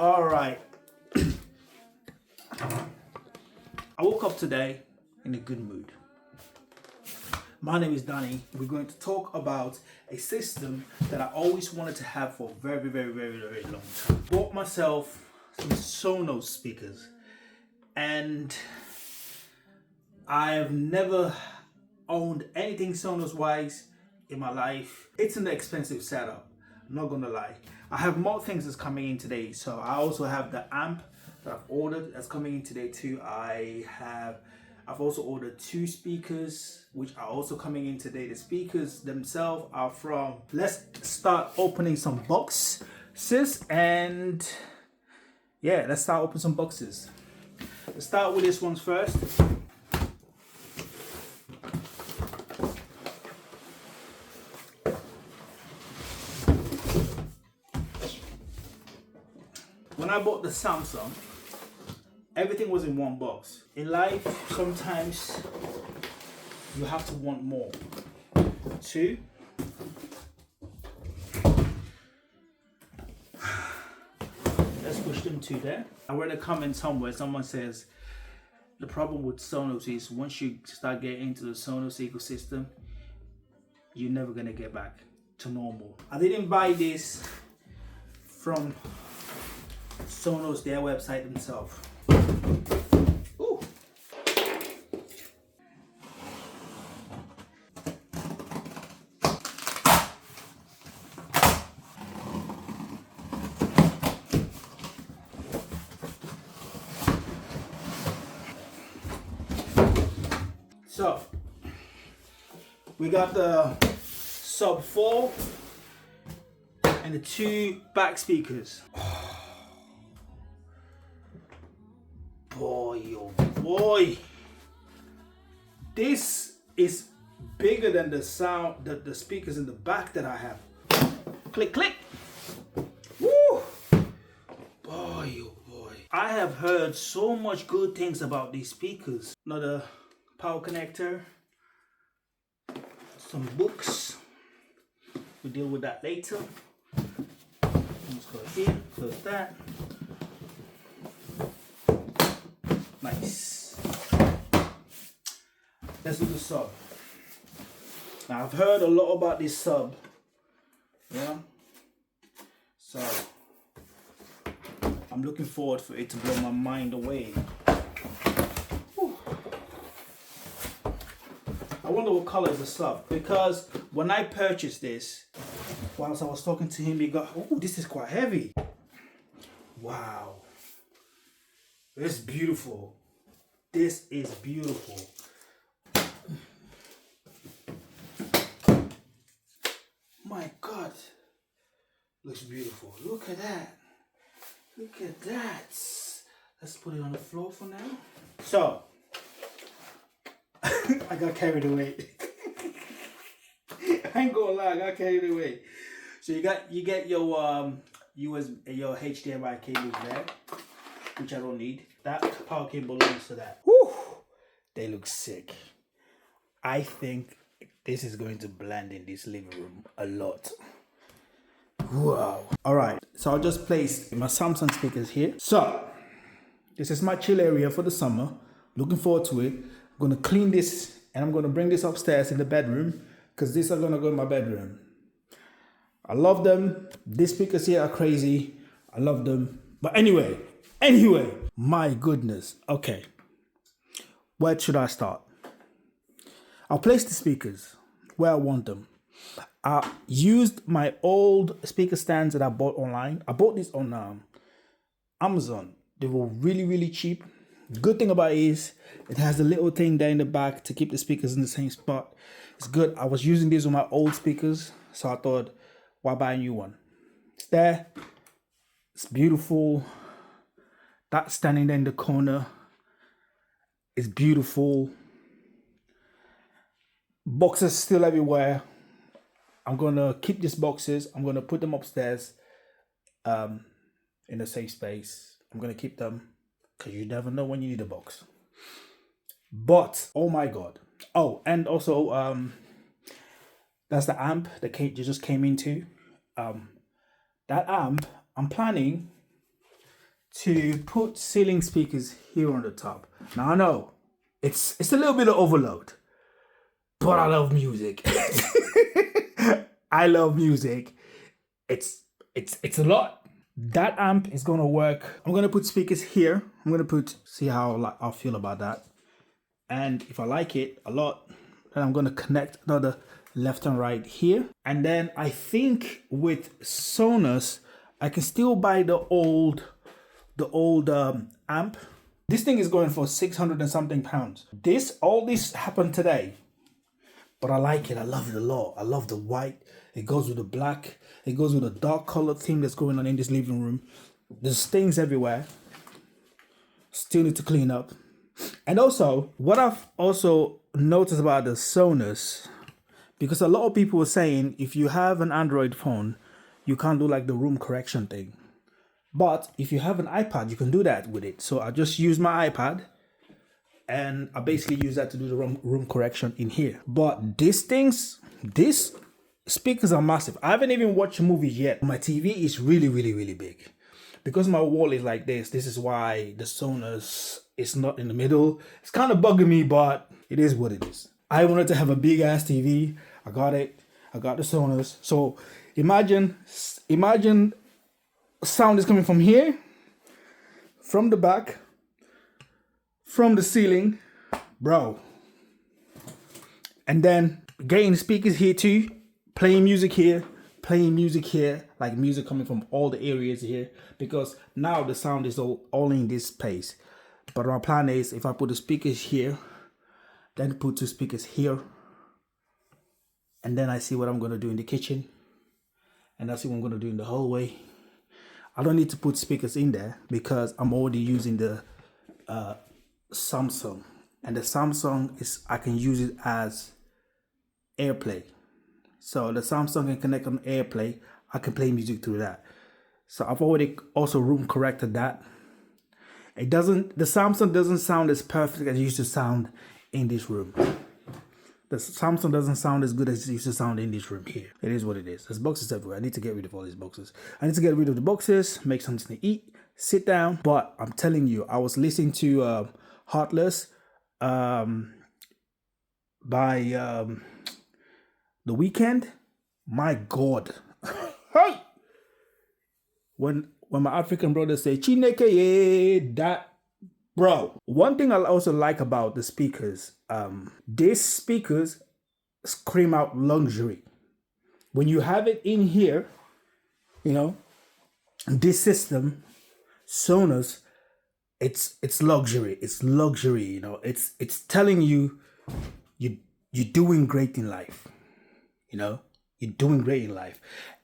All right. I woke up today in a good mood. My name is Danny. We're going to talk about a system that I always wanted to have for a very long time. Bought myself some Sonos speakers, and I've never owned anything Sonos wise in my life. It's an expensive setup, I'm not gonna lie. I have more things that's coming in today. So I also have the amp that I've ordered that's coming in today too. I've also ordered 2 speakers which are also coming in today. The speakers themselves are from, let's start opening some boxes, and yeah, let's start opening some boxes. Let's start with this one first. When I bought the Samsung, everything was in one box. In life, sometimes you have to want more. 2. Let's push them 2 there. I read a comment somewhere, someone says, the problem with Sonos is once you start getting into the Sonos ecosystem, you're never gonna get back to normal. I didn't buy this from Sonos, their website themselves. Ooh. So we got the sub 4 and the 2 back speakers. Boy, oh boy, this is bigger than the sound, the speakers in the back that I have. Click, click. Woo! Boy, oh boy. I have heard so much good things about these speakers. Another power connector, some books. We'll deal with that later. Let's go here, close that. Nice. Let's do the sub. Now I've heard a lot about this sub. Yeah. So I'm looking forward for it to blow my mind away. Whew. I wonder what color is the sub, because when I purchased this, whilst I was talking to him, he got, oh, this is quite heavy. Wow. It's beautiful. This is beautiful. My God. Looks beautiful. Look at that. Look at that. Let's put it on the floor for now. So, I got carried away. I ain't gonna lie, I got carried away. So you get your your HDMI cables there, which I don't need. That power cable belongs to that. Whew, they look sick. I think this is going to blend in this living room a lot. Wow. All right, so I'll just place my Samsung speakers here. So this is my chill area for the summer. Looking forward to it. I'm gonna clean this and I'm gonna bring this upstairs in the bedroom, because these are gonna go in my bedroom. I love them. These speakers here are crazy. I love them. But anyway, my goodness. Okay, where should I start? I'll place the speakers where I want them. I used my old speaker stands that I bought online. I bought these on Amazon. They were really cheap. Good thing about it is it has a little thing there in the back to keep the speakers in the same spot. It's good. I was using these on my old speakers, so I thought, why buy a new one? It's there. It's beautiful. That standing there in the corner is beautiful. Boxes still everywhere. I'm gonna keep these boxes. I'm gonna put them upstairs in a safe space. I'm gonna keep them because you never know when you need a box. But oh my God. Oh, and also that's the amp that just came into. That amp, I'm planning to put ceiling speakers here on the top. Now I know it's a little bit of overload, but I love music. I love music. It's a lot. That amp is gonna work. I'm gonna put speakers here. I'm gonna see how I'll feel about that. And if I like it a lot, then I'm gonna connect another left and right here. And then I think with Sonos, I can still buy the old amp. This thing is going for 600 and something pounds. All this happened today, but I like it. I love it a lot. I love the white. It goes with the black. It goes with the dark color thing that's going on in this living room. There's stains everywhere. Still need to clean up. And also, what I've also noticed about the Sonos, because a lot of people were saying if you have an Android phone, you can't do like the room correction thing. But if you have an iPad, you can do that with it. So I just use my iPad and I basically use that to do the room correction in here. But these speakers are massive. I haven't even watched movies yet. My TV is really, really, really big. Because my wall is like this is why the Sonos is not in the middle. It's kind of bugging me, but it is what it is. I wanted to have a big ass TV. I got it. I got the Sonos. So imagine sound is coming from here, from the back, from the ceiling, bro. And then getting speakers here too, playing music here, like music coming from all the areas here, because now the sound is all in this space. But my plan is if I put the speakers here, then put 2 speakers here, and then I see what I'm going to do in the kitchen, and I see what I'm going to do in the hallway. I don't need to put speakers in there because I'm already using the Samsung, and the Samsung I can use it as AirPlay. So the Samsung can connect on AirPlay. I can play music through that. So I've already also room corrected that. The Samsung doesn't sound as perfect as it used to sound in this room. The Samsung doesn't sound as good as it used to sound in this room here. It is what it is. There's boxes everywhere. I need to get rid of all these boxes. I need to get rid of the boxes, make something to eat, sit down. But I'm telling you, I was listening to Heartless by The Weeknd. My God. Hey! When my African brothers say, Chineke, yeah, that. Bro, one thing I also like about the speakers, these speakers scream out luxury. When you have it in here, this system, Sonos, it's luxury. It's luxury, It's telling you're doing great in life. You're doing great in life.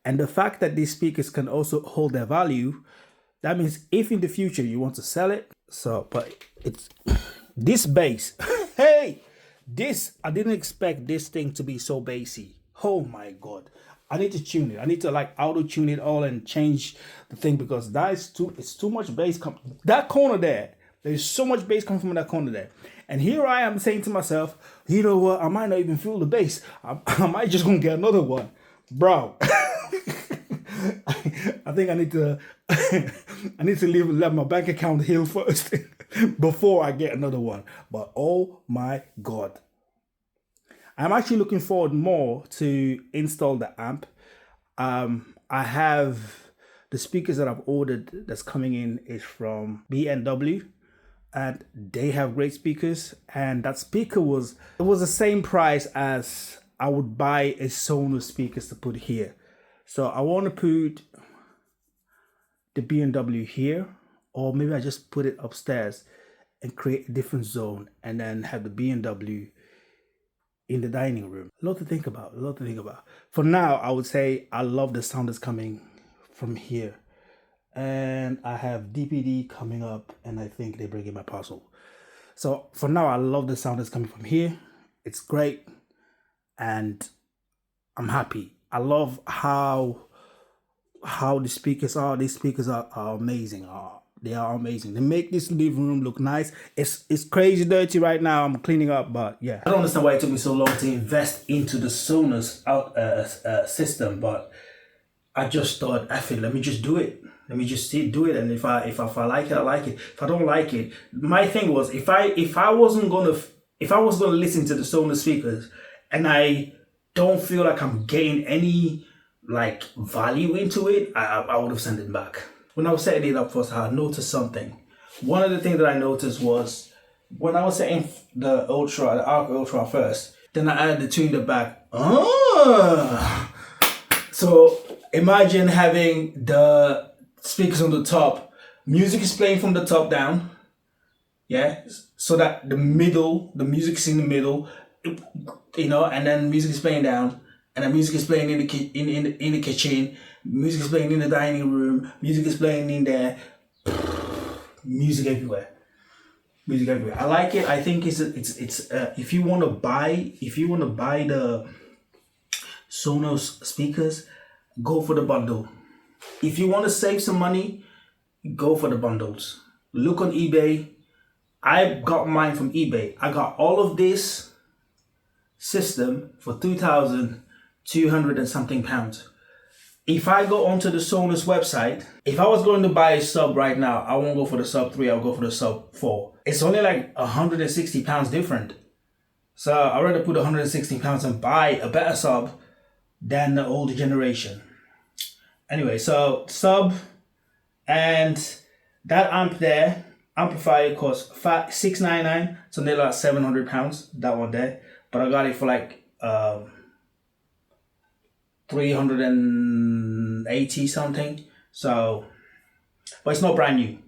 And the fact that these speakers can also hold their value, that means if in the future you want to sell it, but it's this bass. Hey, I didn't expect this thing to be so bassy. Oh my God. I need to tune it. I need to auto tune it all and change the thing because it's too much bass. That corner there's so much bass coming from that corner there. And here I am saying to myself, you know what? I might not even feel the bass. I might just gonna get another one. Bro. I think I need to let my bank account heal first before I get another one. But oh my God. I'm actually looking forward more to install the amp. I have the speakers that I've ordered that's coming in is from B&W, and they have great speakers. And that speaker was the same price as I would buy a Sonos speakers to put here. So I want to put the B&W here, or maybe I just put it upstairs and create a different zone and then have the B&W in the dining room. A lot to think about. For now, I would say I love the sound that's coming from here. And I have DPD coming up, and I think they bring in my parcel. So for now, I love the sound that's coming from here. It's great, and I'm happy. I love how the speakers are. These speakers are amazing. They are amazing. They make this living room look nice. It's crazy dirty right now. I'm cleaning up, but yeah. I don't understand why it took me so long to invest into the Sonos system, but I just thought, let me just do it. Let me just do it, and if I like it, I like it. If I don't like it, my thing was if I was gonna listen to the Sonos speakers, and I don't feel like I'm getting any like value into it, I would have sent it back. When I was setting it up first, I noticed something. One of the things that I noticed was when I was setting the Arc Ultra first, then I added the two in the back. So imagine having the speakers on the top, music is playing from the top down, yeah, so that the music is in the middle, you know, and then music is playing down, and then music is playing in the kitchen, music is playing in the dining room, music is playing in there, music everywhere. I like it. I think it's if you want to buy the Sonos speakers, go for the bundle. If you want to save some money, go for the bundles. Look on eBay. I got mine from eBay. I got all of this system for £2,200 and something pounds. If I go onto the Sonos website, if I was going to buy a sub right now, I won't go for the sub 3, I'll go for the sub 4. It's only like £160 different. So I'd rather put £160 and buy a better sub than the older generation. Anyway, so sub and that amp there, amplifier costs $699, so nearly like £700, that one there. But I got it for like 380 something. So, but it's not brand new.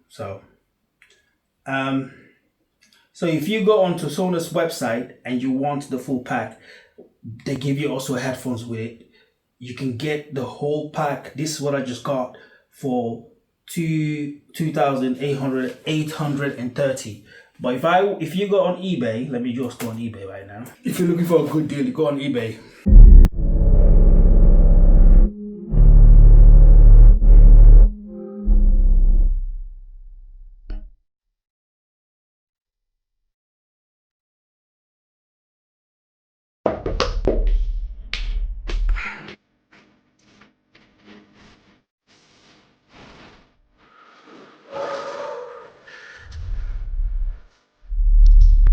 So, so if you go onto Sonos website and you want the full pack, they give you also headphones with it. You can get the whole pack. This is what I just got for $2,830. But if you go on eBay, let me just go on eBay right now. If you're looking for a good deal, you go on eBay.